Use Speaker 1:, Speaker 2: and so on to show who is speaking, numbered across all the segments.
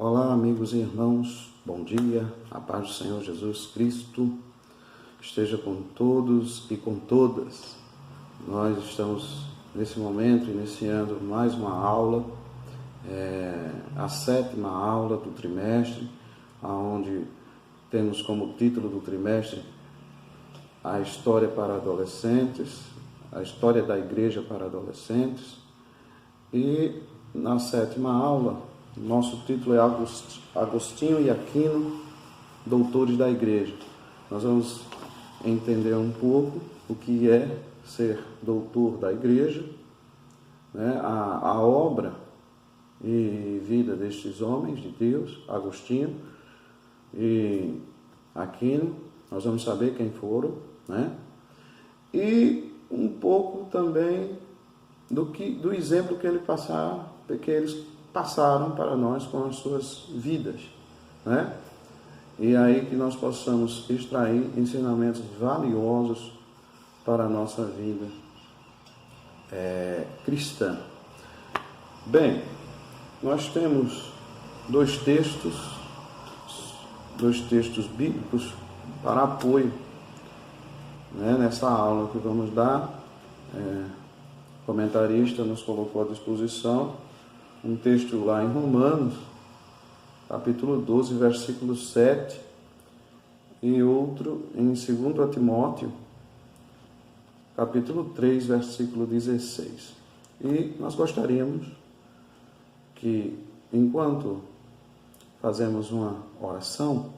Speaker 1: Olá, amigos e irmãos, bom dia, a paz do Senhor Jesus Cristo esteja com todos e com todas. Nós estamos nesse momento iniciando mais uma aula, a 7ª aula do trimestre, onde temos como título do trimestre a história para adolescentes, a história da igreja para adolescentes. E na 7ª aula, nosso título é Agostinho e Aquino, doutores da igreja. Nós vamos entender um pouco o que é ser doutor da igreja, né? A obra e vida destes homens de Deus, Agostinho e Aquino. Nós vamos saber quem foram, né? E um pouco também do exemplo que eles passaram para nós com as suas vidas, né? E aí que nós possamos extrair ensinamentos valiosos para a nossa vida cristã. Bem, nós temos dois textos bíblicos para apoio, né, nessa aula que vamos dar. O comentarista nos colocou à disposição um texto lá em Romanos, capítulo 12, versículo 7, e outro em 2 Timóteo, capítulo 3, versículo 16. E nós gostaríamos que, enquanto fazemos uma oração,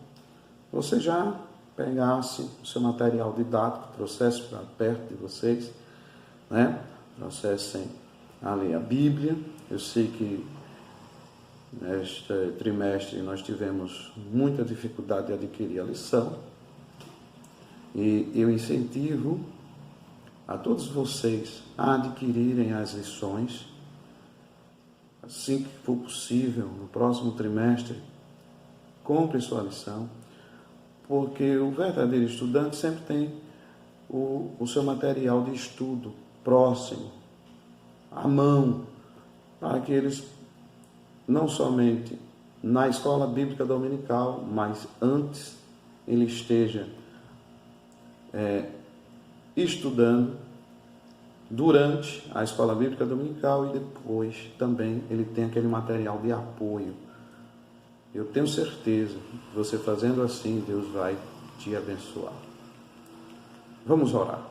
Speaker 1: você já pegasse o seu material didático, trouxesse para perto de vocês, né? Trouxessem ali a Bíblia. Eu sei que neste trimestre nós tivemos muita dificuldade de adquirir a lição, e eu incentivo a todos vocês a adquirirem as lições assim que for possível. No próximo trimestre, compre sua lição, porque o verdadeiro estudante sempre tem o seu material de estudo próximo, à mão, para que eles, não somente na escola bíblica dominical, mas antes ele esteja estudando, durante a escola bíblica dominical, e depois também ele tem aquele material de apoio. Eu tenho certeza que você fazendo assim, Deus vai te abençoar. Vamos orar.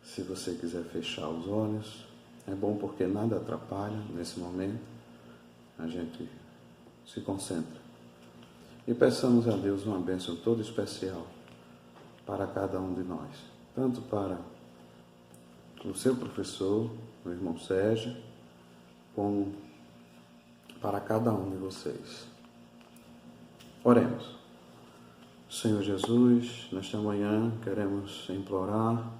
Speaker 1: Se você quiser fechar os olhos, é bom, porque nada atrapalha nesse momento. A gente se concentra e peçamos a Deus uma bênção toda especial para cada um de nós, tanto para o seu professor, o irmão Sérgio, como para cada um de vocês. Oremos. Senhor Jesus, nesta manhã queremos implorar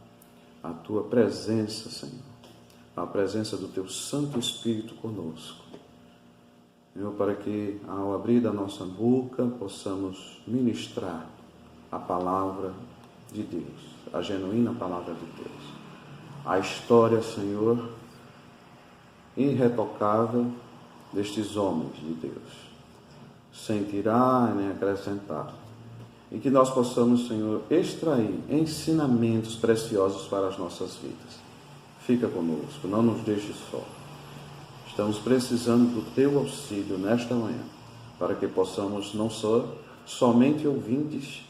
Speaker 1: a Tua presença, Senhor, a presença do Teu Santo Espírito conosco, Senhor, para que ao abrir da nossa boca possamos ministrar a palavra de Deus, a genuína palavra de Deus, a história, Senhor, irretocável destes homens de Deus, sem tirar nem acrescentar, e que nós possamos, Senhor, extrair ensinamentos preciosos para as nossas vidas. Fica conosco, não nos deixe só. Estamos precisando do Teu auxílio nesta manhã, para que possamos não somente ouvintes,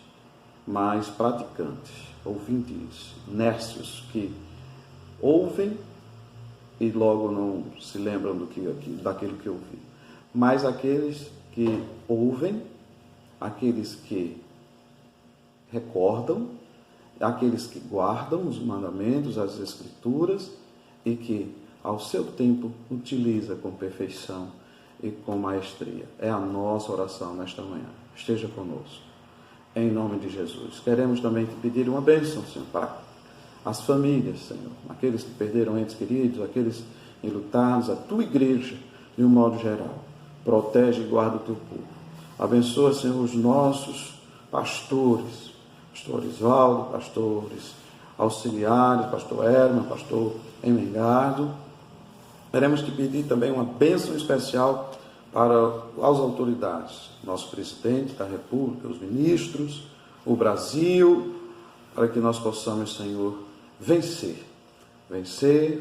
Speaker 1: mas praticantes, ouvintes nércios, que ouvem e logo não se lembram daquilo que ouviram, mas aqueles que ouvem, aqueles que recordam, aqueles que guardam os mandamentos, as escrituras, e que ao seu tempo utiliza com perfeição e com maestria. É a nossa oração nesta manhã. Esteja conosco, em nome de Jesus. Queremos também te pedir uma bênção, Senhor, para as famílias, Senhor, aqueles que perderam entes queridos, aqueles enlutados, a Tua igreja, de um modo geral. Protege e guarda o Teu povo. Abençoa, Senhor, os nossos pastores, pastor Isvaldo, pastores auxiliares, pastor Herman, pastor Emengardo. Queremos te pedir também uma bênção especial para as autoridades, nosso presidente da República, os ministros, o Brasil, para que nós possamos, Senhor, vencer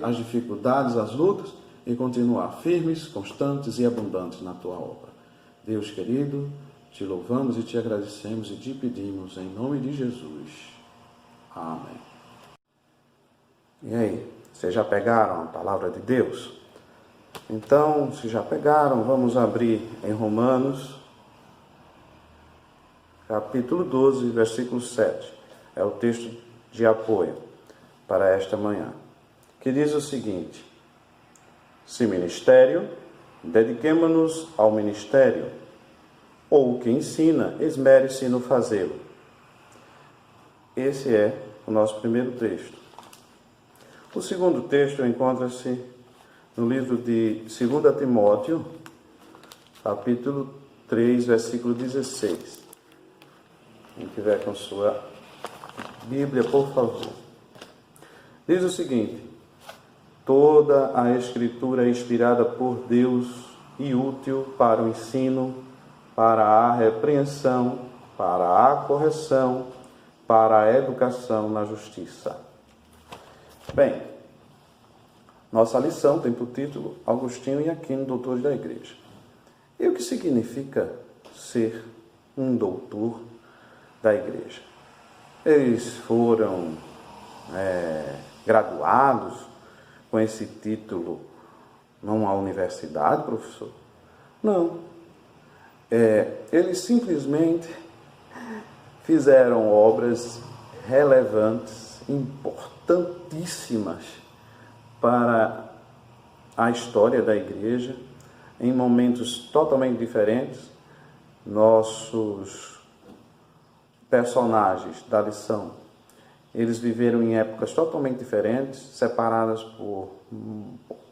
Speaker 1: as dificuldades, as lutas e continuar firmes, constantes e abundantes na tua obra. Deus querido, te louvamos e te agradecemos e te pedimos em nome de Jesus. Amém. E aí, vocês já pegaram a palavra de Deus? Então, se já pegaram, vamos abrir em Romanos, capítulo 12, versículo 7. É o texto de apoio para esta manhã, que diz o seguinte: se ministério, dediquemo-nos ao ministério, ou o que ensina, esmere-se no fazê-lo. Esse é o nosso primeiro texto. O segundo texto encontra-se no livro de 2 Timóteo, capítulo 3, versículo 16. Quem tiver com sua Bíblia, por favor. Diz o seguinte: toda a Escritura é inspirada por Deus e útil para o ensino, para a repreensão, para a correção, para a educação na justiça. Bem, nossa lição tem por título Agostinho e Aquino, doutores da Igreja. E o que significa ser um doutor da Igreja? Eles foram graduados com esse título numa universidade, professor? Não. Eles simplesmente fizeram obras relevantes, importantíssimas para a história da Igreja, em momentos totalmente diferentes. Nossos personagens da lição, eles viveram em épocas totalmente diferentes, separadas por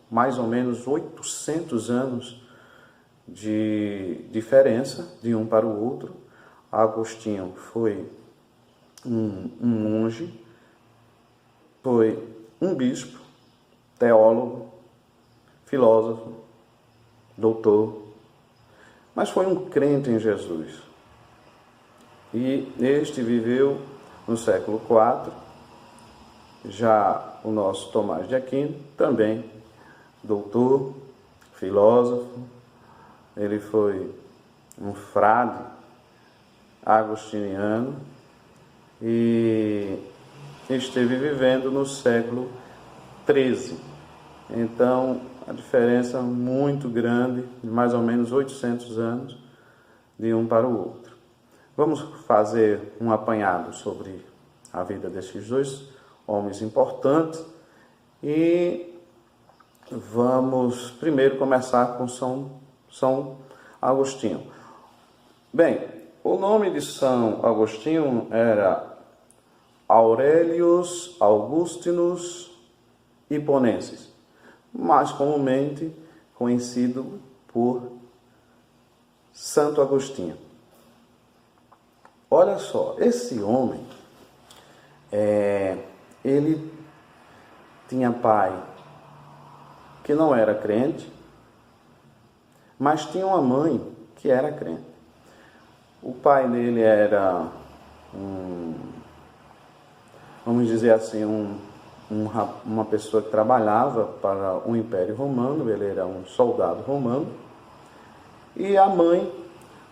Speaker 1: mais ou menos 800 anos de diferença de um para o outro. Agostinho foi um monge, foi um bispo, teólogo, filósofo, doutor, mas foi um crente em Jesus. E este viveu no século IV. Já o nosso Tomás de Aquino, também doutor, filósofo, ele foi um frade agostiniano e esteve vivendo no século XIII. Então, a diferença muito grande, de mais ou menos 800 anos, de um para o outro. Vamos fazer um apanhado sobre a vida desses dois homens importantes e vamos primeiro começar com São Agostinho. Bem, o nome de São Agostinho era Aurelius Augustinus Hiponensis, mais comumente conhecido por Santo Agostinho. Olha só, esse homem, ele tinha pai que não era crente, mas tinha uma mãe que era crente. O pai dele era vamos dizer assim, uma pessoa que trabalhava para o Império Romano, ele era um soldado romano, e a mãe,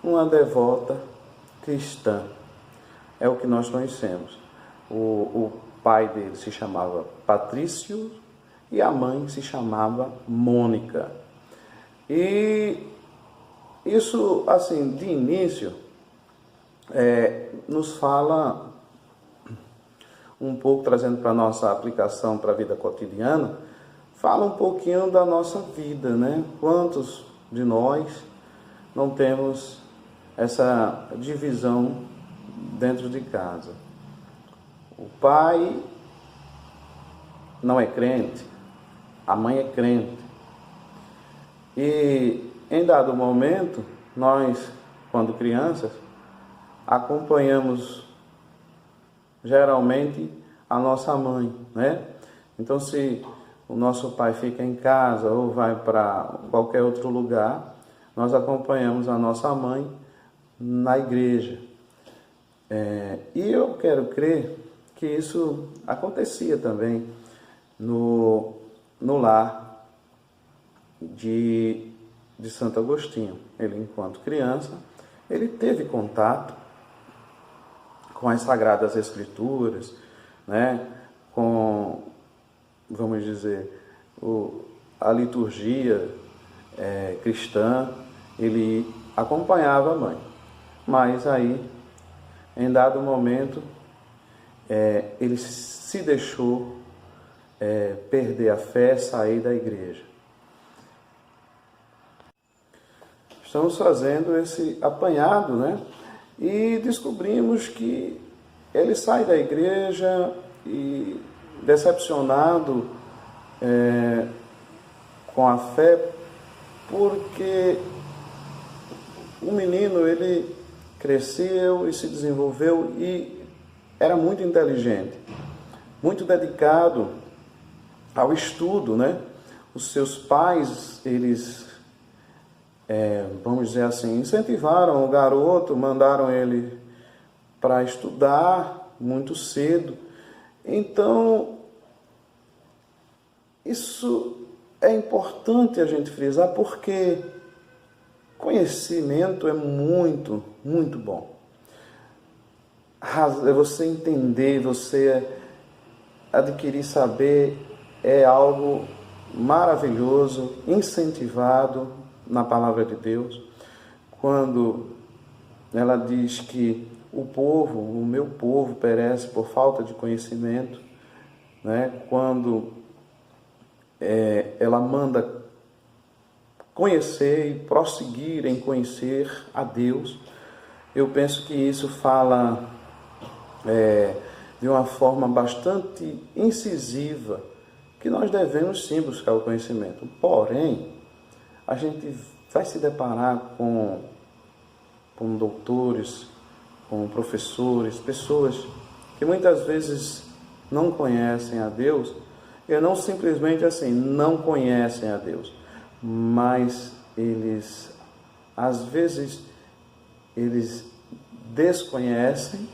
Speaker 1: uma devota cristã. É o que nós conhecemos. O pai dele se chamava Patrício e a mãe se chamava Mônica. E isso, assim, de início, nos fala um pouco, trazendo para a nossa aplicação para a vida cotidiana, fala um pouquinho da nossa vida, né? Quantos de nós não temos essa divisão dentro de casa? O pai não é crente, a mãe é crente. E em dado momento, nós, quando crianças, acompanhamos geralmente a nossa mãe, né? Então, se o nosso pai fica em casa ou vai para qualquer outro lugar, nós acompanhamos a nossa mãe na igreja. E eu quero crer que isso acontecia também no lar de Santo Agostinho. Ele, enquanto criança, ele teve contato com as Sagradas Escrituras, né? Com, vamos dizer, a liturgia cristã. Ele acompanhava a mãe, mas aí, em dado momento, ele se deixou perder a fé, sair da igreja. Estamos fazendo esse apanhado, né? E descobrimos que ele sai da igreja e, decepcionado com a fé, porque o menino, ele cresceu e se desenvolveu e era muito inteligente, muito dedicado ao estudo, né? Os seus pais, eles, vamos dizer assim, incentivaram o garoto, mandaram ele para estudar muito cedo. Então, isso é importante a gente frisar, porque conhecimento é muito, muito bom. Você entender, você adquirir saber é algo maravilhoso, incentivado na palavra de Deus, quando ela diz que o meu povo perece por falta de conhecimento, né? Quando ela manda conhecer e prosseguir em conhecer a Deus, eu penso que isso fala de uma forma bastante incisiva que nós devemos sim buscar o conhecimento. Porém, a gente vai se deparar com doutores, com professores, pessoas que muitas vezes não conhecem a Deus, e não simplesmente assim, não conhecem a Deus, mas eles, às vezes, eles desconhecem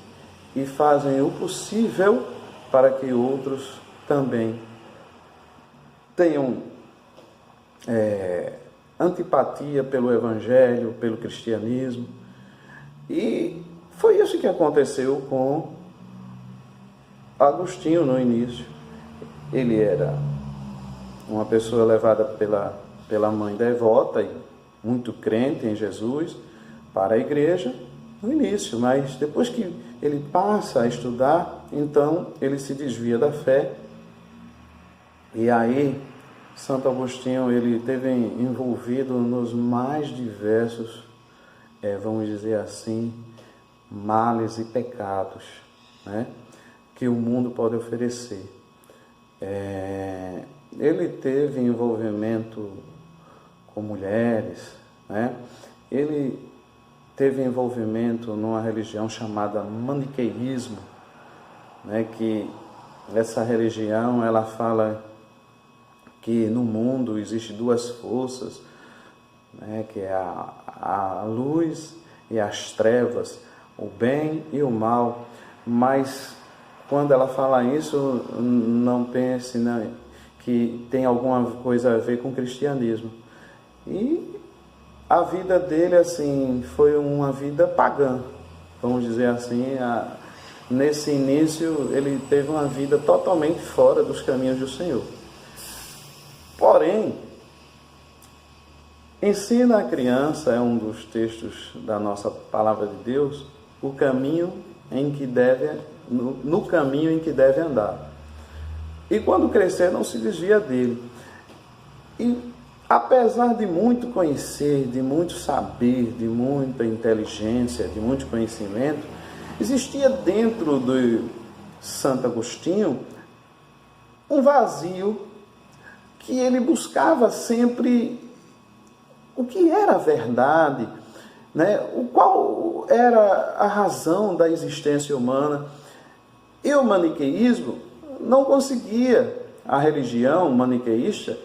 Speaker 1: e fazem o possível para que outros também tenham antipatia pelo Evangelho, pelo cristianismo. E foi isso que aconteceu com Agostinho no início. Ele era uma pessoa levada pela mãe devota e muito crente em Jesus para a igreja no início, mas depois que ele passa a estudar, então ele se desvia da fé. E aí Santo Agostinho, ele esteve envolvido nos mais diversos, vamos dizer assim, males e pecados, né, que o mundo pode oferecer. Ele teve envolvimento com mulheres, né? Ele teve envolvimento numa religião chamada maniqueísmo, né? Que essa religião, ela fala que no mundo existe duas forças, né? Que é a luz e as trevas, o bem e o mal. Mas quando ela fala isso, não pense, né, que tem alguma coisa a ver com o cristianismo. E a vida dele, assim, foi uma vida pagã, vamos dizer assim. Nesse início, ele teve uma vida totalmente fora dos caminhos do Senhor. Porém, ensina a criança, é um dos textos da nossa palavra de Deus, o caminho em que deve, no caminho em que deve andar. E quando crescer, não se desvia dele. E apesar de muito conhecer, de muito saber, de muita inteligência, de muito conhecimento, existia dentro de Santo Agostinho um vazio que ele buscava sempre o que era a verdade, né? Qual era a razão da existência humana. E o maniqueísmo não conseguia, a religião maniqueísta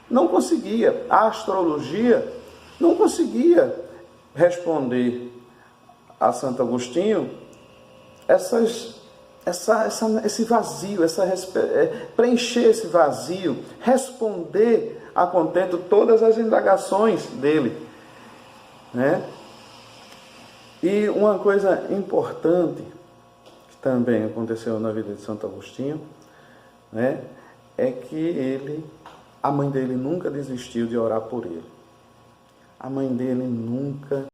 Speaker 1: não conseguia, a astrologia não conseguia responder a Santo Agostinho esse vazio, preencher esse vazio, responder a contento todas as indagações dele, né? E uma coisa importante que também aconteceu na vida de Santo Agostinho, né, é que a mãe dele nunca desistiu de orar por ele. A mãe dele nunca.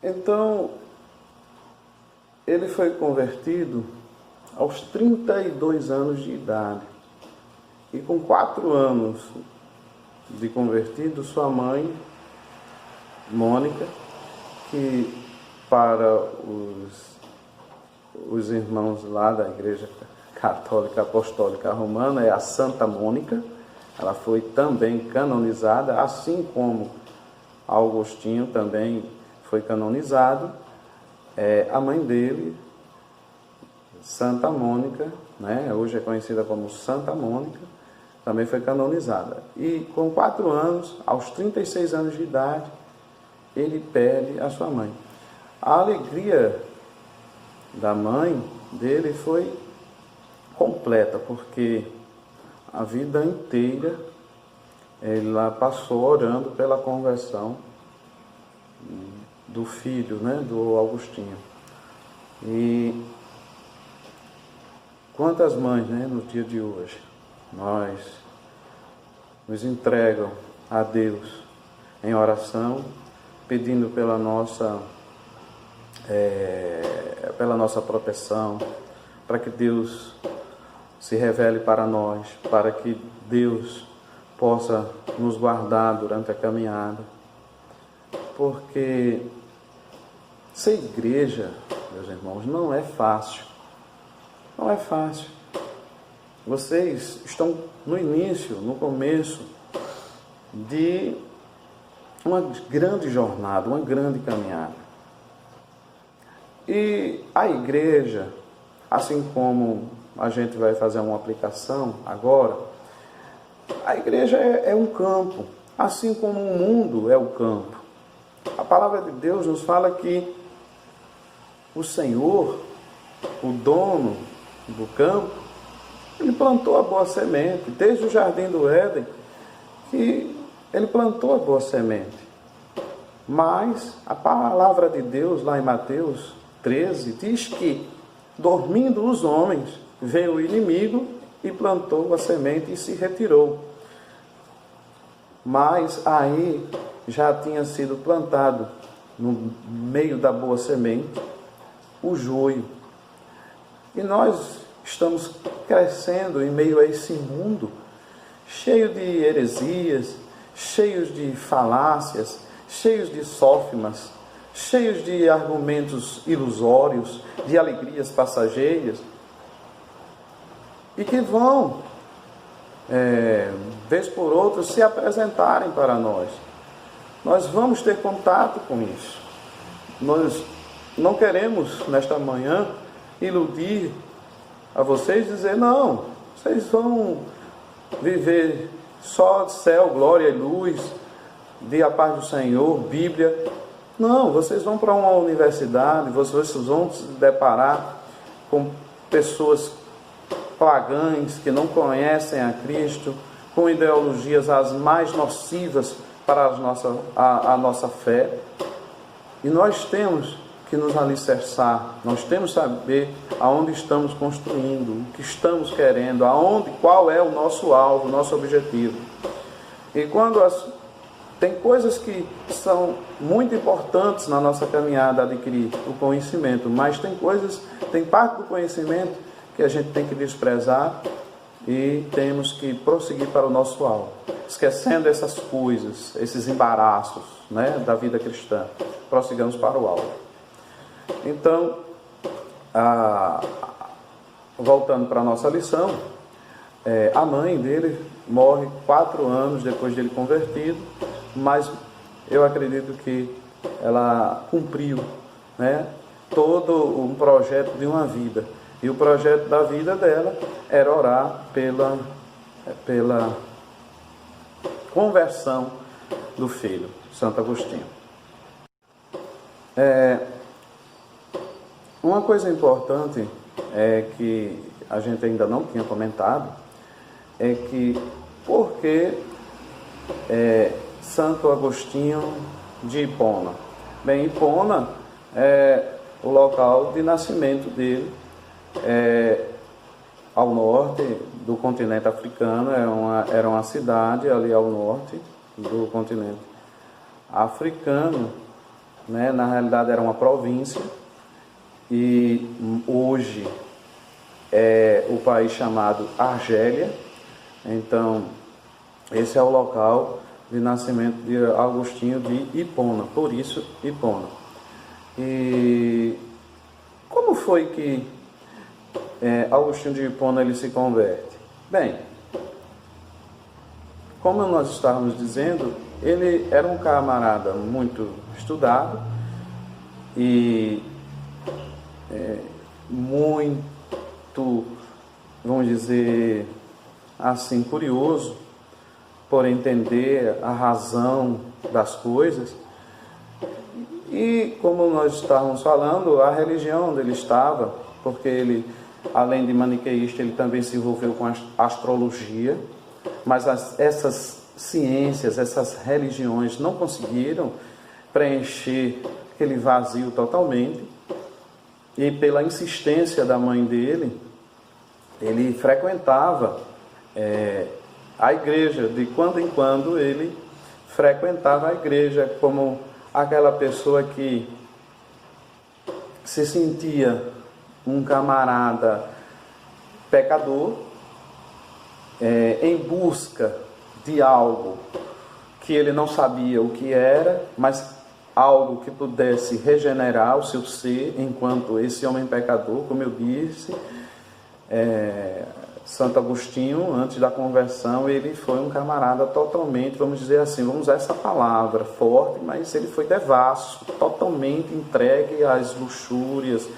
Speaker 1: Então, ele foi convertido aos 32 anos de idade. E com 4 anos de convertido, sua mãe, Mônica, que para os irmãos lá da Igreja Católica Apostólica Romana é a Santa Mônica, ela foi também canonizada, assim como Agostinho também foi canonizado. A mãe dele, Santa Mônica, né, hoje é conhecida como Santa Mônica, também foi canonizada. E com 4 anos, aos 36 anos de idade, ele perde a sua mãe. A alegria da mãe dele foi completa, porque a vida inteira ela passou orando pela conversão do filho, né, do Agostinho. E quantas mães, né, no dia de hoje, nos entregam a Deus em oração, pedindo pela nossa proteção, para que Deus se revele para nós, para que Deus possa nos guardar durante a caminhada. Porque ser igreja, meus irmãos, não é fácil. Não é fácil. Vocês estão no início, no começo de uma grande jornada, uma grande caminhada. E a igreja, assim como a gente vai fazer uma aplicação agora, a igreja é um campo, assim como o mundo é o campo. A palavra de Deus nos fala que o Senhor, o dono do campo, ele plantou a boa semente, desde o jardim do Éden, que ele plantou a boa semente. Mas a palavra de Deus, lá em Mateus 13, diz que, dormindo os homens, veio o inimigo e plantou a semente e se retirou. Mas aí já tinha sido plantado, no meio da boa semente, o joio. E nós estamos crescendo em meio a esse mundo, cheio de heresias, cheios de falácias, cheios de sófimas, cheios de argumentos ilusórios, de alegrias passageiras, e que vão, vez por outra, se apresentarem para nós. Nós vamos ter contato com isso. Nós não queremos, nesta manhã, iludir a vocês, dizer, não, vocês vão viver só céu, glória e luz, de a paz do Senhor, Bíblia. Não, vocês vão para uma universidade, vocês vão se deparar com pessoas pagãs que não conhecem a Cristo, com ideologias as mais nocivas para a nossa fé. E nós temos que nos alicerçar, nós temos que saber aonde estamos construindo, o que estamos querendo, qual é o nosso alvo, o nosso objetivo. E quando tem coisas que são muito importantes na nossa caminhada a adquirir o conhecimento, mas tem parte do conhecimento que a gente tem que desprezar e temos que prosseguir para o nosso alvo, esquecendo essas coisas, esses embaraços, né, da vida cristã. Prossigamos para o alvo. Então, voltando para a nossa lição, a mãe dele morre 4 anos depois de ele convertido, mas eu acredito que ela cumpriu, né, todo um projeto de uma vida. E o projeto da vida dela era orar pela conversão do Filho, Santo Agostinho. Uma coisa importante que a gente ainda não tinha comentado é que por que Santo Agostinho de Hipona? Bem, Hipona é o local de nascimento dele, ao norte do continente africano, era uma cidade ali ao norte do continente africano, né? Na realidade era uma província, e hoje é o país chamado Argélia. Então, esse é o local de nascimento de Agostinho de Hipona, por isso Hipona. E como foi que Agostinho de Hipona ele se converte? Bem, como nós estávamos dizendo, ele era um camarada muito estudado e muito, vamos dizer assim, curioso por entender a razão das coisas. E como nós estávamos falando, a religião onde ele estava, porque ele, além de maniqueísta, ele também se envolveu com a astrologia, mas essas ciências, essas religiões não conseguiram preencher aquele vazio totalmente, e pela insistência da mãe dele, ele frequentava a igreja. De quando em quando ele frequentava a igreja, como aquela pessoa que se sentia um camarada pecador, em busca de algo que ele não sabia o que era, mas algo que pudesse regenerar o seu ser, enquanto esse homem pecador, como eu disse, Santo Agostinho, antes da conversão, ele foi um camarada totalmente, vamos dizer assim, vamos usar essa palavra forte, mas ele foi devasso, totalmente entregue às luxúrias,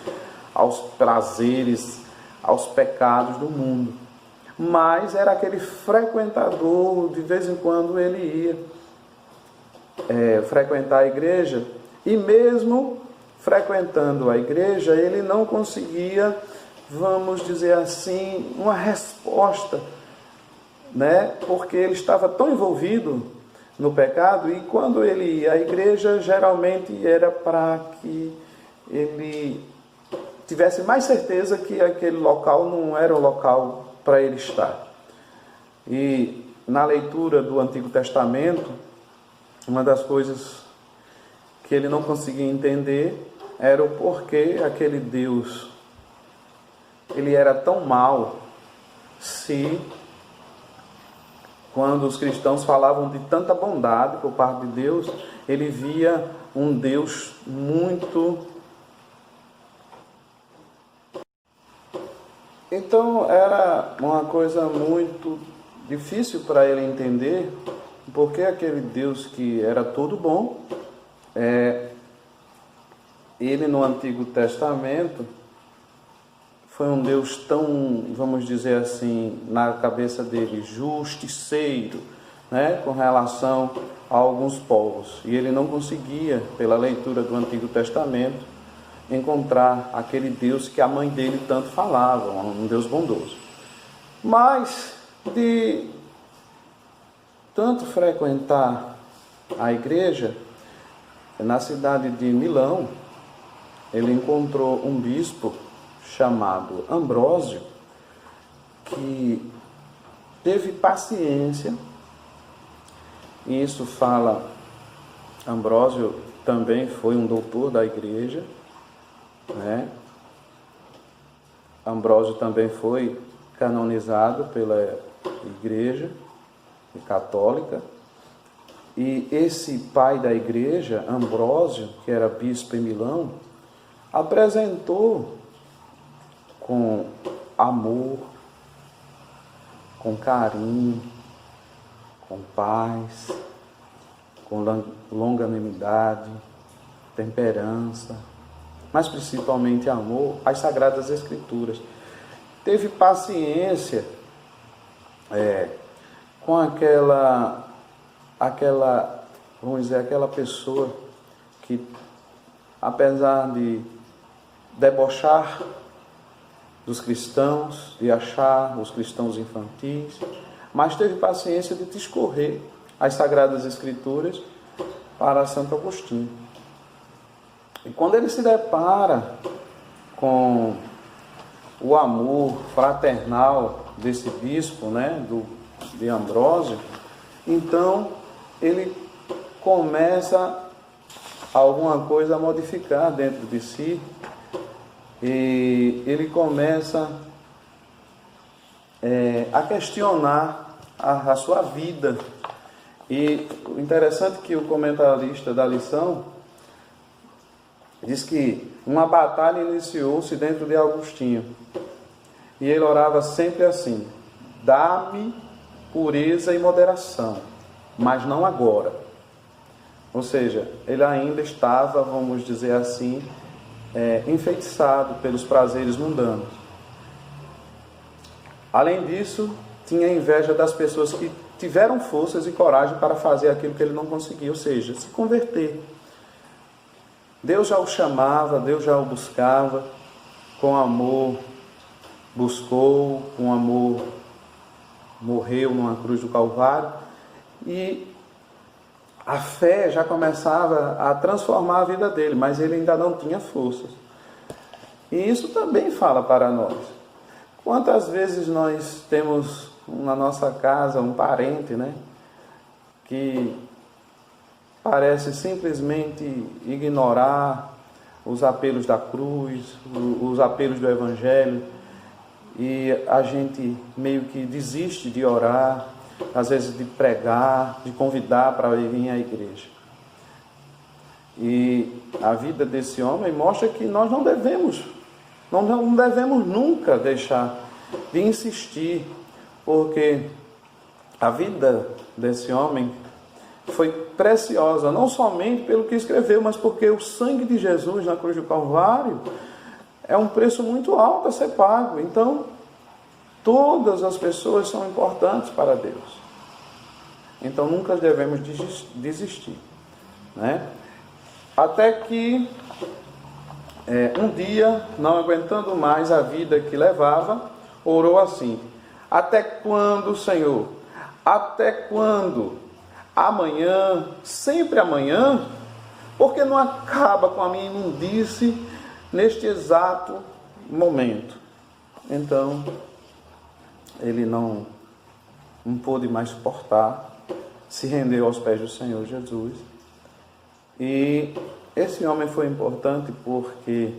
Speaker 1: aos prazeres, aos pecados do mundo. Mas era aquele frequentador, de vez em quando ele ia frequentar a igreja, e mesmo frequentando a igreja, ele não conseguia, vamos dizer assim, uma resposta, né? Porque ele estava tão envolvido no pecado, e quando ele ia à igreja, geralmente era para que ele tivesse mais certeza que aquele local não era o local para ele estar. E na leitura do Antigo Testamento, uma das coisas que ele não conseguia entender era o porquê aquele Deus ele era tão mau, se quando os cristãos falavam de tanta bondade por parte de Deus, ele via um Deus muito... Então era uma coisa muito difícil para ele entender, porque aquele Deus que era todo bom, ele no Antigo Testamento foi um Deus tão, vamos dizer assim, na cabeça dele, justiceiro, né, com relação a alguns povos. E ele não conseguia, pela leitura do Antigo Testamento, encontrar aquele Deus que a mãe dele tanto falava, um Deus bondoso. Mas, de tanto frequentar a igreja, na cidade de Milão, ele encontrou um bispo chamado Ambrósio, que teve paciência, e isso fala, Ambrósio também foi um doutor da igreja, né? Ambrósio também foi canonizado pela igreja católica, e esse pai da igreja, Ambrósio, que era bispo em Milão, apresentou com amor, com carinho, com paz, com longanimidade, temperança, mas principalmente amor, as Sagradas Escrituras. Teve paciência com aquela vamos dizer, aquela pessoa que, apesar de debochar dos cristãos, de achar os cristãos infantis, mas teve paciência de discorrer as Sagradas Escrituras para Santo Agostinho. E quando ele se depara com o amor fraternal desse bispo, de Ambrósio, então ele começa alguma coisa a modificar dentro de si, e ele começa a questionar a sua vida. E o interessante é que o comentarista da lição diz que uma batalha iniciou-se dentro de Agostinho, e ele orava sempre assim: dá-me pureza e moderação, mas não agora. Ou seja, ele ainda estava, vamos dizer assim, enfeitiçado pelos prazeres mundanos. Além disso, tinha inveja das pessoas que tiveram forças e coragem para fazer aquilo que ele não conseguia, ou seja, se converter. Deus já o chamava, Deus já o buscava, com amor buscou, com amor morreu numa cruz do Calvário, e a fé já começava a transformar a vida dele, mas ele ainda não tinha forças. E isso também fala para nós. Quantas vezes nós temos na nossa casa um parente, que parece simplesmente ignorar os apelos da cruz, os apelos do Evangelho, e a gente meio que desiste de orar, às vezes de pregar, de convidar para vir à igreja. E a vida desse homem mostra que nós não devemos nunca deixar de insistir, porque a vida desse homem foi preciosa, não somente pelo que escreveu, mas porque o sangue de Jesus na cruz do Calvário é um preço muito alto a ser pago. Então, todas as pessoas são importantes para Deus. Então, nunca devemos desistir, Até que, um dia, não aguentando mais a vida que levava, orou assim: até quando, Senhor? Até quando? Amanhã, sempre amanhã? Porque não acaba com a minha imundície neste exato momento? Então, ele não pôde mais suportar, se rendeu aos pés do Senhor Jesus. E esse homem foi importante porque,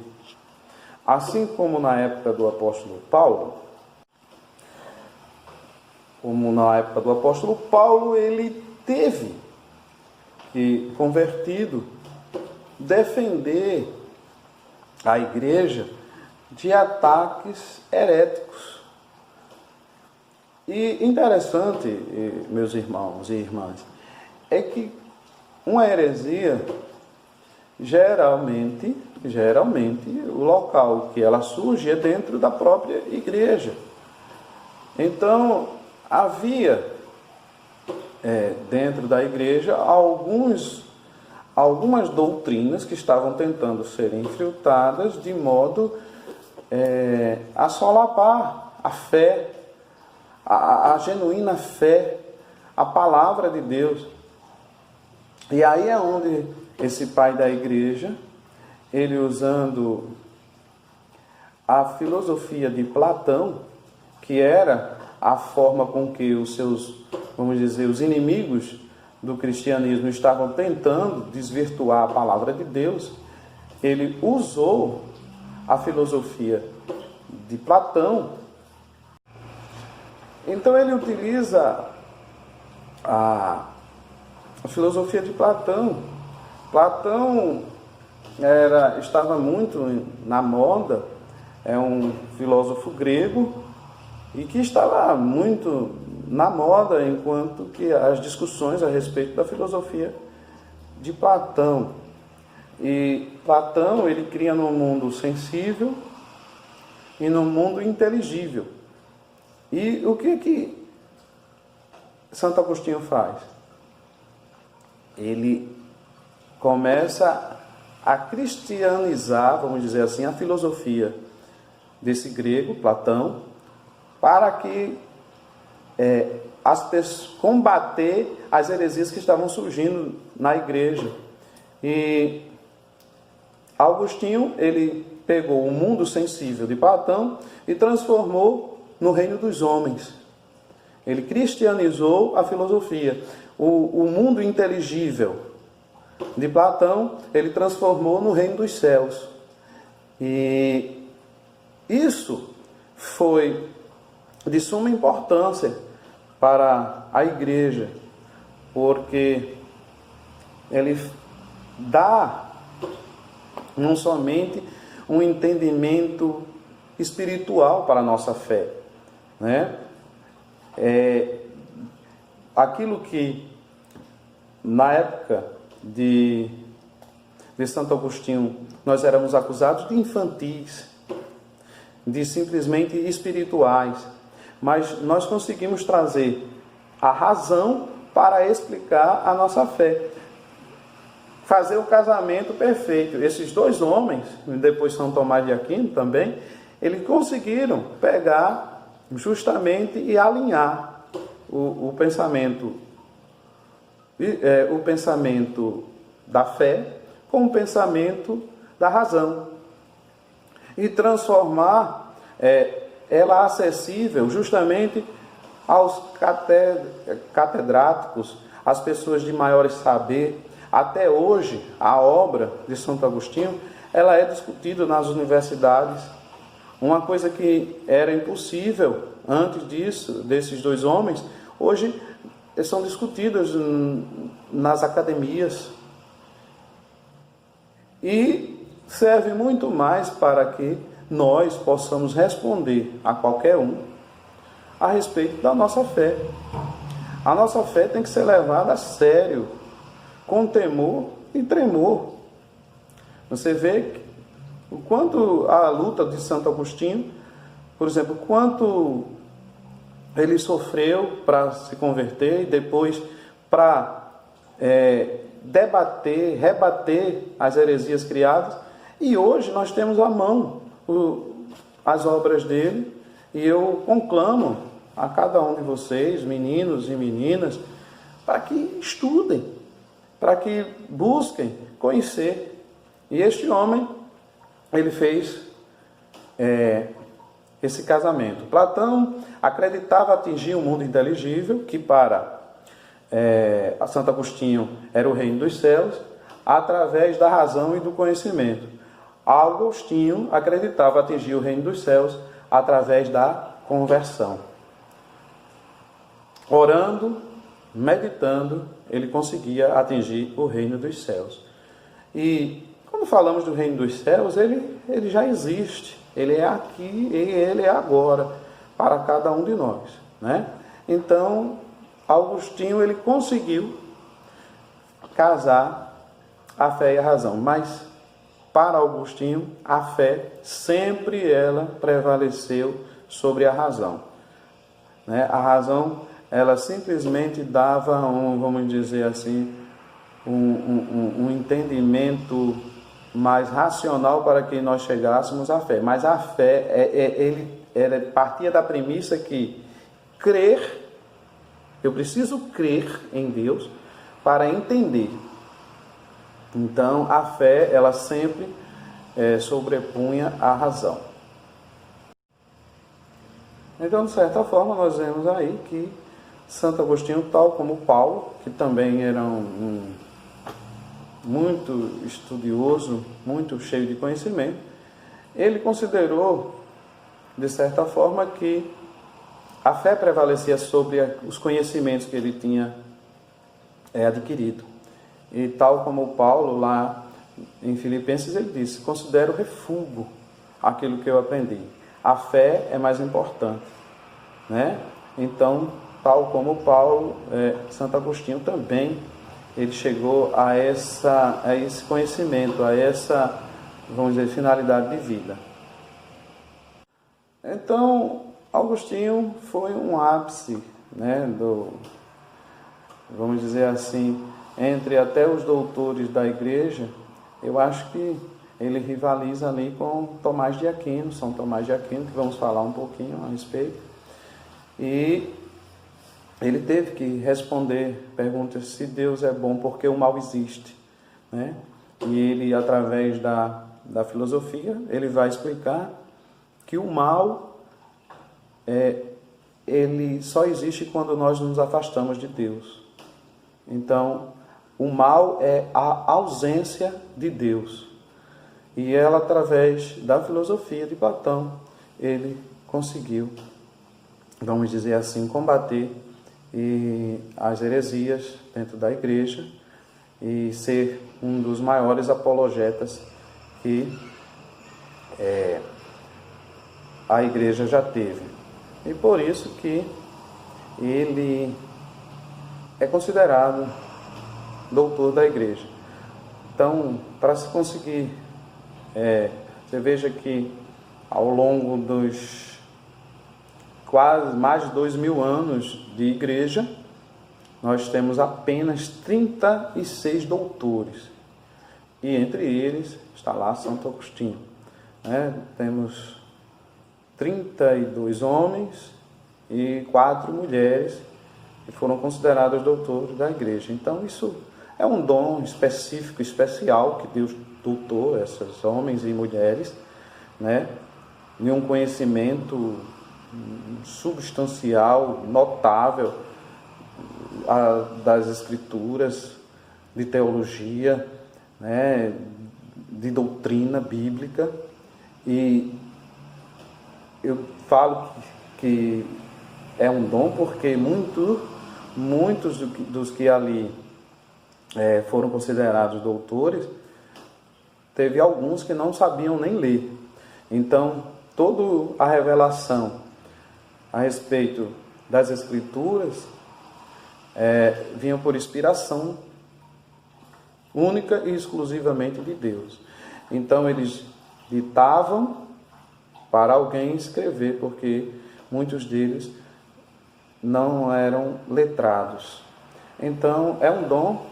Speaker 1: assim como na época do apóstolo Paulo, ele teve que, convertido, defender a igreja de ataques heréticos. E interessante, meus irmãos e irmãs, é que uma heresia, geralmente, o local que ela surge é dentro da própria igreja. Então, havia dentro da igreja algumas doutrinas que estavam tentando ser infiltradas de modo a solapar a fé, a genuína fé, a palavra de Deus. E aí é onde esse pai da igreja, ele usando a filosofia de Platão, que era a forma com que os seus, vamos dizer, os inimigos do cristianismo estavam tentando desvirtuar a palavra de Deus, ele usou a filosofia de Platão. Então ele utiliza a filosofia de Platão. Platão estava muito na moda, é um filósofo grego e que estava muito na moda, enquanto que as discussões a respeito da filosofia de Platão. E Platão, ele cria num mundo sensível e num mundo inteligível. E o que Santo Agostinho faz? ele começa a cristianizar, vamos dizer assim, a filosofia desse grego, Platão, para que combater as heresias que estavam surgindo na igreja. E Agostinho, ele pegou o mundo sensível de Platão e transformou no reino dos homens. Ele cristianizou a filosofia. O mundo inteligível de Platão, ele transformou no reino dos céus. E isso foi de suma importância para a igreja, porque ele dá não somente um entendimento espiritual para a nossa fé, né? Aquilo que na época de Santo Agostinho nós éramos acusados de infantis, de simplesmente espirituais, mas nós conseguimos trazer a razão para explicar a nossa fé, fazer o casamento perfeito. Esses dois homens, depois São Tomás de Aquino também, eles conseguiram pegar justamente e alinhar o pensamento da fé com o pensamento da razão e transformar ela acessível justamente aos catedráticos, às pessoas de maior saber. Até hoje, a obra de Santo Agostinho, ela é discutida nas universidades. Uma coisa que era impossível antes desses dois homens, hoje são discutidas nas academias. E serve muito mais para que nós possamos responder a qualquer um a respeito da nossa fé. A nossa fé tem que ser levada a sério, com temor e tremor. Você vê o quanto a luta de Santo Agostinho, por exemplo, quanto ele sofreu para se converter e depois para debater, rebater as heresias criadas. E hoje nós temos à mão as obras dele, e eu conclamo a cada um de vocês, meninos e meninas, para que estudem, para que busquem conhecer. E este homem, ele fez esse casamento. Platão acreditava atingir um mundo inteligível, que para Santo Agostinho era o reino dos céus, através da razão e do conhecimento. Agostinho acreditava atingir o reino dos céus através da conversão. Orando, meditando, ele conseguia atingir o reino dos céus. E quando falamos do reino dos céus, ele já existe. Ele é aqui e ele é agora para cada um de nós, né? Então, Agostinho, ele conseguiu casar a fé e a razão, mas para Agostinho, a fé sempre ela prevaleceu sobre a razão, né? A razão, ela simplesmente dava vamos dizer assim, um entendimento mais racional para que nós chegássemos à fé. Mas a fé, ele partia da premissa que eu preciso crer em Deus para entender. Então, a fé, ela sempre sobrepunha a razão. Então, de certa forma, nós vemos aí que Santo Agostinho, tal como Paulo, que também era muito estudioso, muito cheio de conhecimento, ele considerou, de certa forma, que a fé prevalecia sobre os conhecimentos que ele tinha adquirido. E tal como Paulo, lá em Filipenses, ele disse: considero refúgio aquilo que eu aprendi. A fé é mais importante, né? Então, tal como Paulo, Santo Agostinho também, ele chegou a esse conhecimento, a essa, vamos dizer, finalidade de vida. Então, Agostinho foi um ápice, né, vamos dizer assim, entre até os doutores da igreja, eu acho que ele rivaliza ali com Tomás de Aquino, São Tomás de Aquino, que vamos falar um pouquinho a respeito. E ele teve que responder perguntas se Deus é bom, porque o mal existe, né? E ele, através da filosofia, ele vai explicar que o mal ele só existe quando nós nos afastamos de Deus. Então, o mal é a ausência de Deus. E ela, através da filosofia de Platão, ele conseguiu, vamos dizer assim, combater as heresias dentro da igreja e ser um dos maiores apologetas que a igreja já teve. E por isso que ele é considerado doutor da igreja. Então, para se conseguir, você veja que ao longo dos quase mais de 2000 anos de igreja, nós temos apenas 36 doutores. E entre eles está lá Santo Agostinho. Temos 32 homens e 4 mulheres que foram considerados doutores da igreja. Então isso é um dom específico, especial, que Deus dotou esses homens e mulheres, de um conhecimento substancial, notável, das escrituras, de teologia, de doutrina bíblica. E eu falo que é um dom porque muitos dos que ali foram considerados doutores, teve alguns que não sabiam nem ler. Então, toda a revelação a respeito das escrituras vinha por inspiração única e exclusivamente de Deus. Então, eles ditavam para alguém escrever, porque muitos deles não eram letrados. Então, é um dom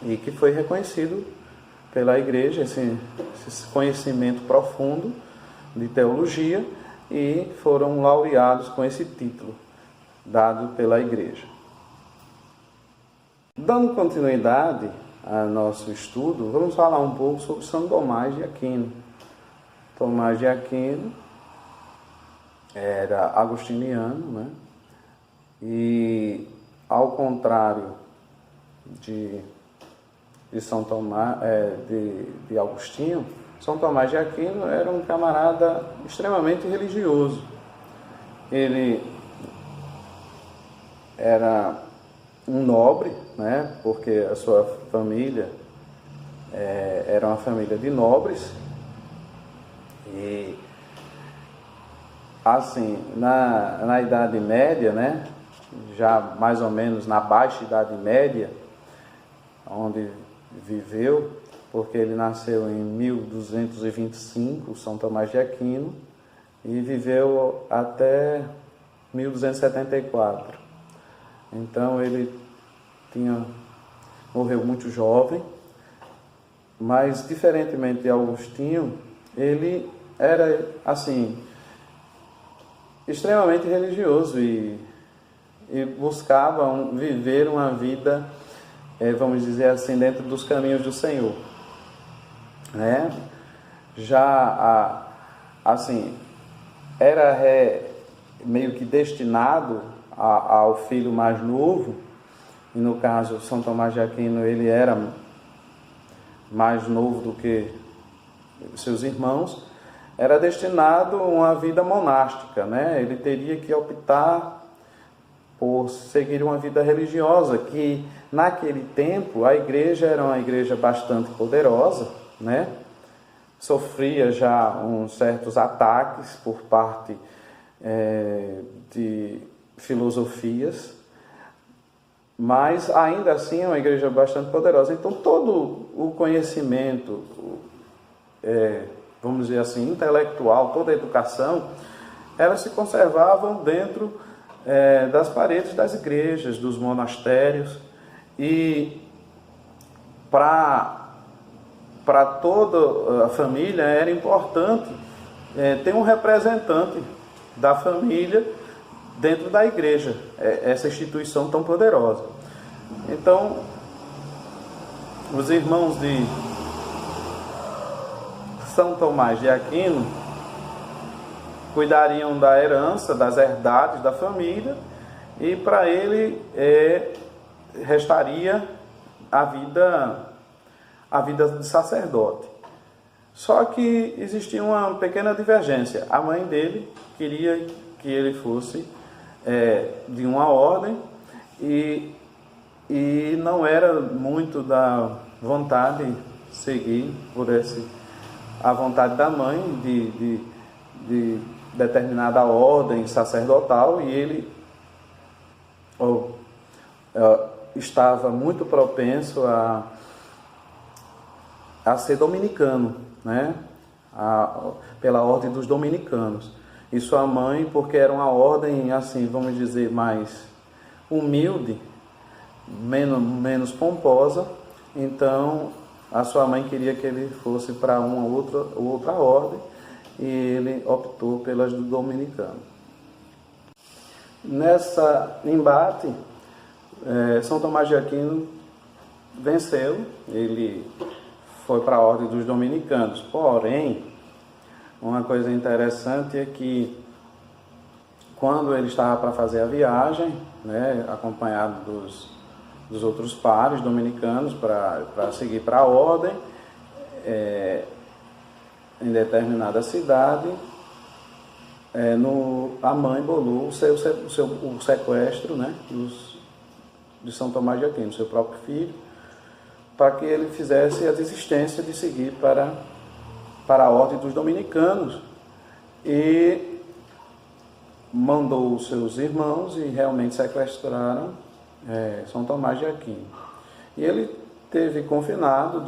Speaker 1: e que foi reconhecido pela igreja, esse conhecimento profundo de teologia, e foram laureados com esse título dado pela igreja. Dando continuidade ao nosso estudo, vamos falar um pouco sobre São Tomás de Aquino. Tomás de Aquino era agostiniano, e ao contrário de São Tomás, de Agostinho, São Tomás de Aquino era um camarada extremamente religioso. Ele era um nobre, porque a sua família era uma família de nobres. E assim, na Idade Média, já mais ou menos na Baixa Idade Média, onde viveu, porque ele nasceu em 1225, São Tomás de Aquino, e viveu até 1274. Então ele morreu muito jovem, mas diferentemente de Agostinho, ele era assim extremamente religioso e buscava viver uma vida, vamos dizer assim, dentro dos caminhos do Senhor, Já assim era meio que destinado ao filho mais novo. E no caso São Tomás de Aquino, ele era mais novo do que seus irmãos, era destinado a uma vida monástica, Ele teria que optar por seguir uma vida religiosa, que naquele tempo a igreja era uma igreja bastante poderosa, Sofria já certos ataques por parte de filosofias, mas ainda assim é uma igreja bastante poderosa. Então todo o conhecimento, vamos dizer assim, intelectual, toda a educação, elas se conservavam dentro das paredes das igrejas, dos monastérios, e para toda a família era importante ter um representante da família dentro da igreja, essa instituição tão poderosa. Então, os irmãos de São Tomás de Aquino cuidariam da herança, das herdades da família, e para ele restaria a vida de sacerdote. Só que existia uma pequena divergência. A mãe dele queria que ele fosse de uma ordem e não era muito da vontade seguir por a vontade da mãe de determinada ordem sacerdotal, e ele estava muito propenso a ser dominicano, né? Pela ordem dos dominicanos. E sua mãe, porque era uma ordem, assim, vamos dizer, mais humilde, menos pomposa, então a sua mãe queria que ele fosse para uma outra ordem, e ele optou pelas do dominicano. Nessa embate, São Tomás de Aquino venceu, ele foi para a ordem dos dominicanos. Porém, uma coisa interessante é que quando ele estava para fazer a viagem, né, acompanhado dos outros pares dominicanos para seguir para a ordem, em determinada cidade, a mãe bolou o sequestro, né, de São Tomás de Aquino, seu próprio filho, para que ele fizesse a desistência de seguir para a ordem dos dominicanos, e mandou os seus irmãos e realmente sequestraram São Tomás de Aquino. E ele teve confinado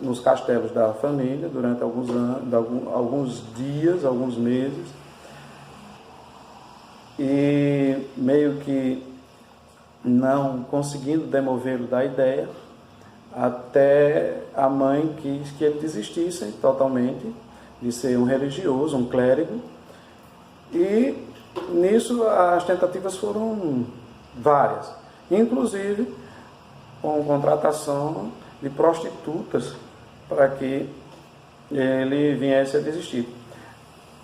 Speaker 1: nos castelos da família durante alguns dias, alguns meses, e meio que não conseguindo demovê-lo da ideia, até a mãe quis que ele desistisse totalmente de ser um religioso, um clérigo, e nisso as tentativas foram várias, inclusive com contratação de prostitutas para que ele viesse a desistir.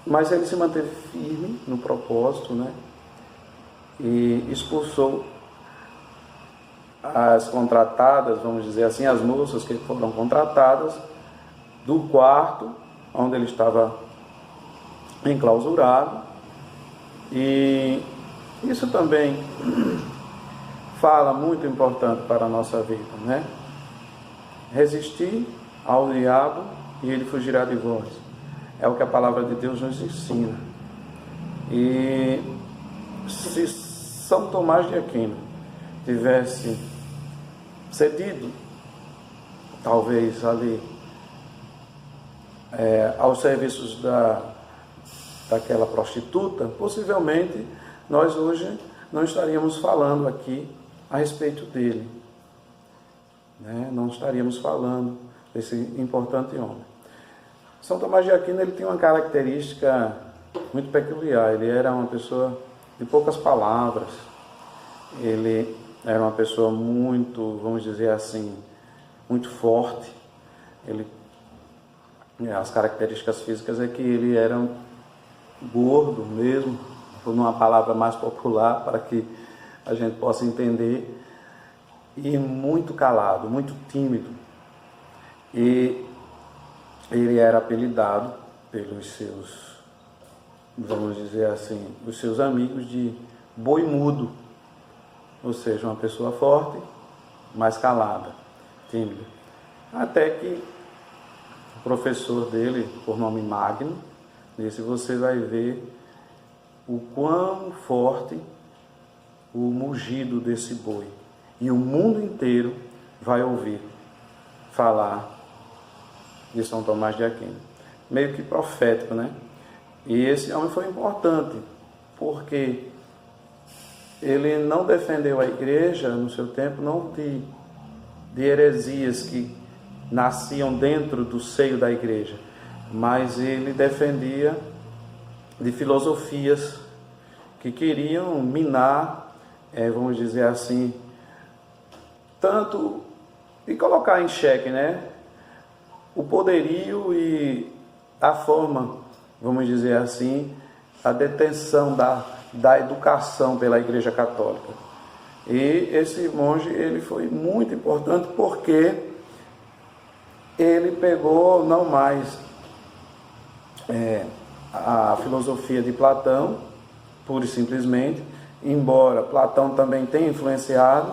Speaker 1: Mas ele se manteve firme no propósito, né? E expulsou as contratadas, vamos dizer assim, as moças que foram contratadas do quarto onde ele estava enclausurado. E isso também fala muito importante para a nossa vida, né? Resistir ao diabo e ele fugirá de vós. É o que a palavra de Deus nos ensina. E se São Tomás de Aquino tivesse cedido, talvez ali, aos serviços daquela prostituta, possivelmente nós hoje não estaríamos falando aqui a respeito dele, né? Não estaríamos falando desse importante homem. São Tomás de Aquino, ele tinha uma característica muito peculiar. Ele era uma pessoa de poucas palavras, ele era uma pessoa muito, vamos dizer assim, muito forte. As características físicas é que ele era gordo mesmo, por uma palavra mais popular, para que a gente possa entender, e muito calado, muito tímido. E ele era apelidado pelos seus, vamos dizer assim, os seus amigos de boi mudo, ou seja, uma pessoa forte, mas calada, tímida. Até que o professor dele, por nome Magno, disse: você vai ver o quão forte o mugido desse boi, e o mundo inteiro vai ouvir falar de São Tomás de Aquino. Meio que profético, né? E esse homem foi importante, porque ele não defendeu a igreja no seu tempo, não de heresias que nasciam dentro do seio da igreja, mas ele defendia de filosofias que queriam minar, vamos dizer assim, tanto e colocar em xeque, né, o poderio e a forma, vamos dizer assim, a detenção da educação pela Igreja Católica. E esse monge, ele foi muito importante porque ele pegou não mais a filosofia de Platão, pura e simplesmente, embora Platão também tenha influenciado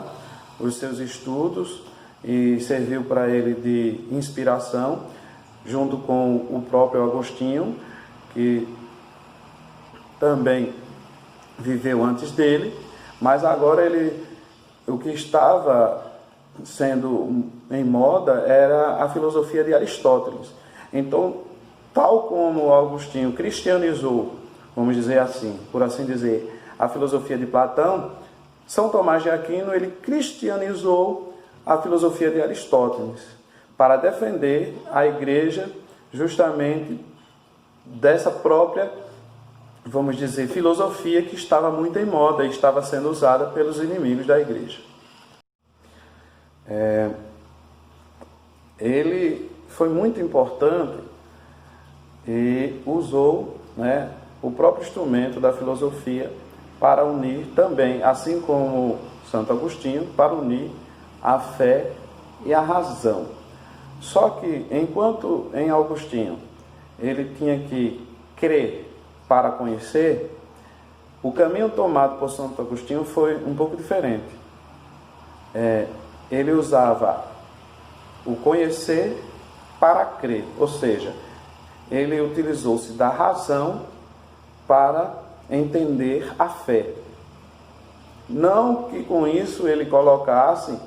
Speaker 1: os seus estudos e serviu para ele de inspiração, junto com o próprio Agostinho, que também viveu antes dele, mas agora o que estava sendo em moda era a filosofia de Aristóteles. Então, tal como Agostinho cristianizou, vamos dizer assim, por assim dizer, a filosofia de Platão, São Tomás de Aquino, ele cristianizou a filosofia de Aristóteles, para defender a igreja justamente dessa própria, vamos dizer, filosofia que estava muito em moda e estava sendo usada pelos inimigos da igreja. Ele foi muito importante e usou, né, o próprio instrumento da filosofia para unir também, assim como Santo Agostinho, para unir a fé e a razão. Só que, enquanto em Agostinho ele tinha que crer para conhecer, o caminho tomado por Santo Agostinho foi um pouco diferente. Ele usava o conhecer para crer, ou seja, ele utilizou-se da razão para entender a fé. Não que com isso ele colocasse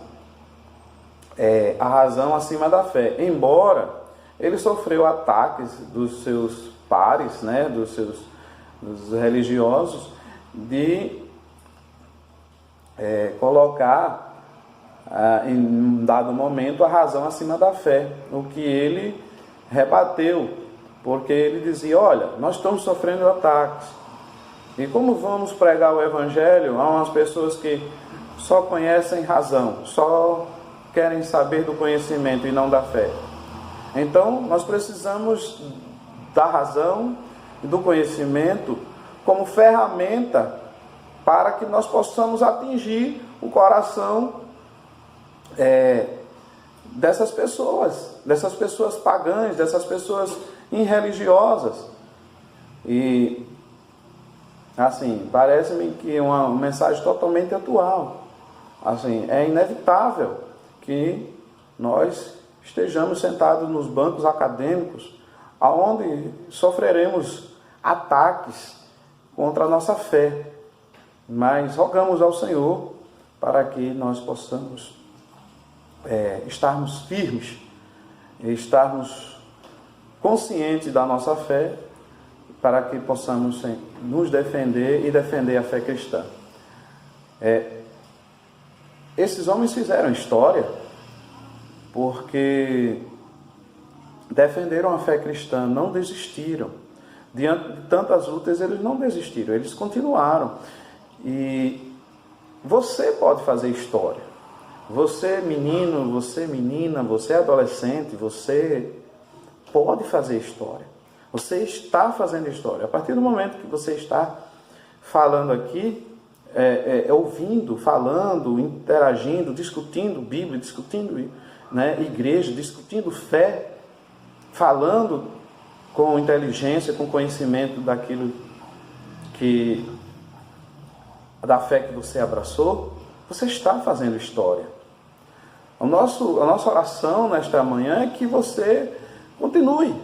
Speaker 1: a razão acima da fé, embora ele sofreu ataques dos seus pares, né, dos religiosos, de colocar em um dado momento a razão acima da fé, o que ele rebateu, porque ele dizia: olha, nós estamos sofrendo ataques, e como vamos pregar o Evangelho a umas pessoas que só conhecem razão, só querem saber do conhecimento e não da fé? Então nós precisamos da razão e do conhecimento como ferramenta para que nós possamos atingir o coração dessas pessoas pagãs, dessas pessoas irreligiosas. E assim, parece-me que é uma mensagem totalmente atual. Assim, é inevitável que nós estejamos sentados nos bancos acadêmicos, aonde sofreremos ataques contra a nossa fé, mas rogamos ao Senhor para que nós possamos estarmos firmes, estarmos conscientes da nossa fé, para que possamos nos defender e defender a fé cristã. Esses homens fizeram história porque defenderam a fé cristã, não desistiram. Diante de tantas lutas, eles não desistiram, eles continuaram. E você pode fazer história. Você menino, você menina, você adolescente, você pode fazer história. Você está fazendo história. A partir do momento que você está falando aqui, ouvindo, falando, interagindo, discutindo Bíblia, discutindo, né, igreja, discutindo fé, falando com inteligência, com conhecimento daquilo da fé que você abraçou, você está fazendo história. A nossa oração nesta manhã é que você continue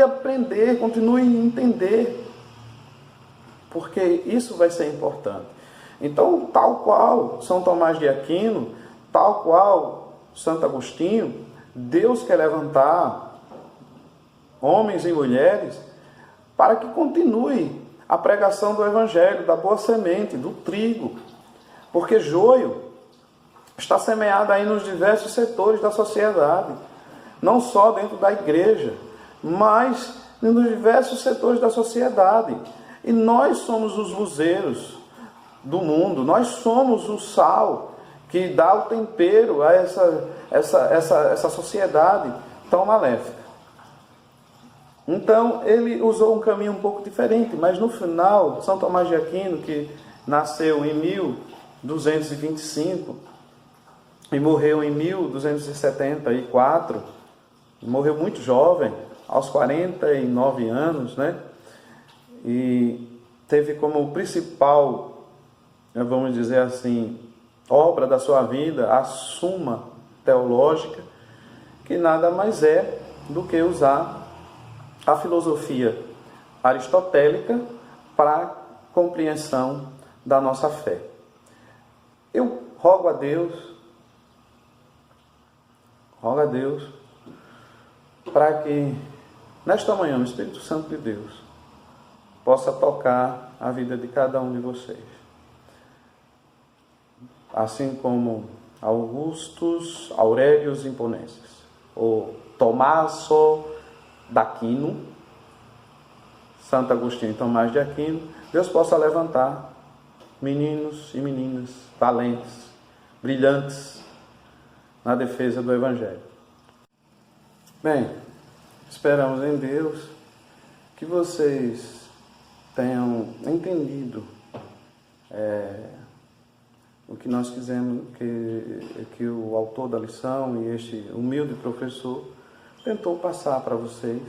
Speaker 1: a aprender, continue a entender, porque isso vai ser importante. Então, tal qual São Tomás de Aquino, tal qual Santo Agostinho, Deus quer levantar homens e mulheres para que continue a pregação do Evangelho, da boa semente, do trigo, porque joio está semeada aí nos diversos setores da sociedade, não só dentro da igreja, mas nos diversos setores da sociedade. E nós somos os luzeiros do mundo, nós somos o sal que dá o tempero a essa sociedade tão maléfica. Então, ele usou um caminho um pouco diferente, mas no final, São Tomás de Aquino, que nasceu em 1225 e morreu em 1274, morreu muito jovem, aos 49 anos, né? E teve como principal, vamos dizer assim, obra da sua vida, a Suma Teológica, que nada mais é do que usar a filosofia aristotélica para a compreensão da nossa fé. Eu rogo a Deus para que nesta manhã o Espírito Santo de Deus possa tocar a vida de cada um de vocês. Assim como Augustus Aurelius Imponensis, ou Tommaso d'Aquino, Santo Agostinho e Tomás de Aquino, Deus possa levantar meninos e meninas valentes, brilhantes na defesa do Evangelho. Bem, esperamos em Deus que vocês tenham entendido o que nós quisemos, que o autor da lição e este humilde professor tentou passar para vocês,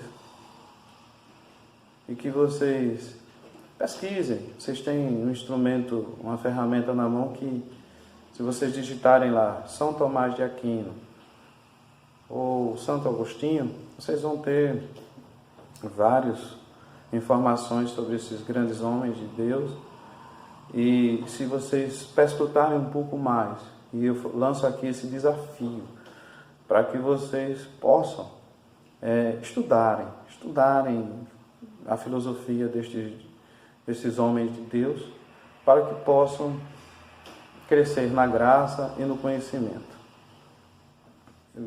Speaker 1: e que vocês pesquisem. Vocês têm um instrumento, uma ferramenta na mão que, se vocês digitarem lá São Tomás de Aquino ou Santo Agostinho, vocês vão ter várias informações sobre esses grandes homens de Deus. E se vocês perscrutarem um pouco mais, e eu lanço aqui esse desafio, para que vocês possam estudarem a filosofia desses homens de Deus, para que possam crescer na graça e no conhecimento.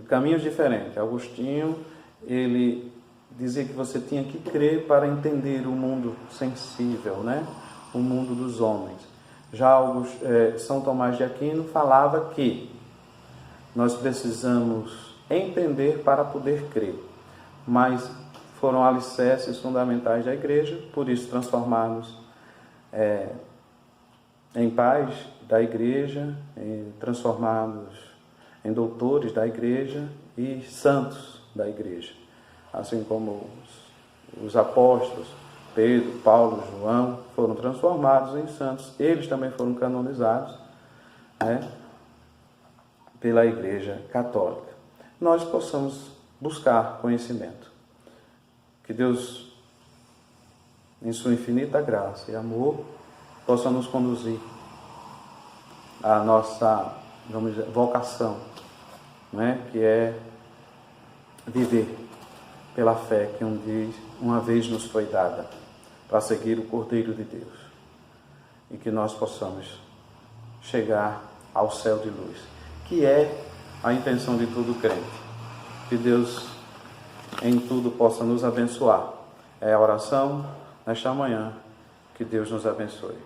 Speaker 1: Caminhos diferentes. Agostinho, ele dizia que você tinha que crer para entender o mundo sensível, né? O mundo dos homens. Já São Tomás de Aquino falava que nós precisamos entender para poder crer, mas foram alicerces fundamentais da igreja, por isso transformados em pais da igreja, transformados em doutores da igreja e santos da igreja, assim como os apóstolos Pedro, Paulo, João foram transformados em santos. Eles também foram canonizados, né, pela Igreja Católica. Nós possamos buscar conhecimento. Que Deus, em sua infinita graça e amor, possa nos conduzir à nossa, vamos dizer, vocação, né, que é viver pela fé que uma vez nos foi dada, para seguir o Cordeiro de Deus, e que nós possamos chegar ao céu de luz, que é a intenção de todo crente. Que Deus em tudo possa nos abençoar. É a oração nesta manhã. Que Deus nos abençoe.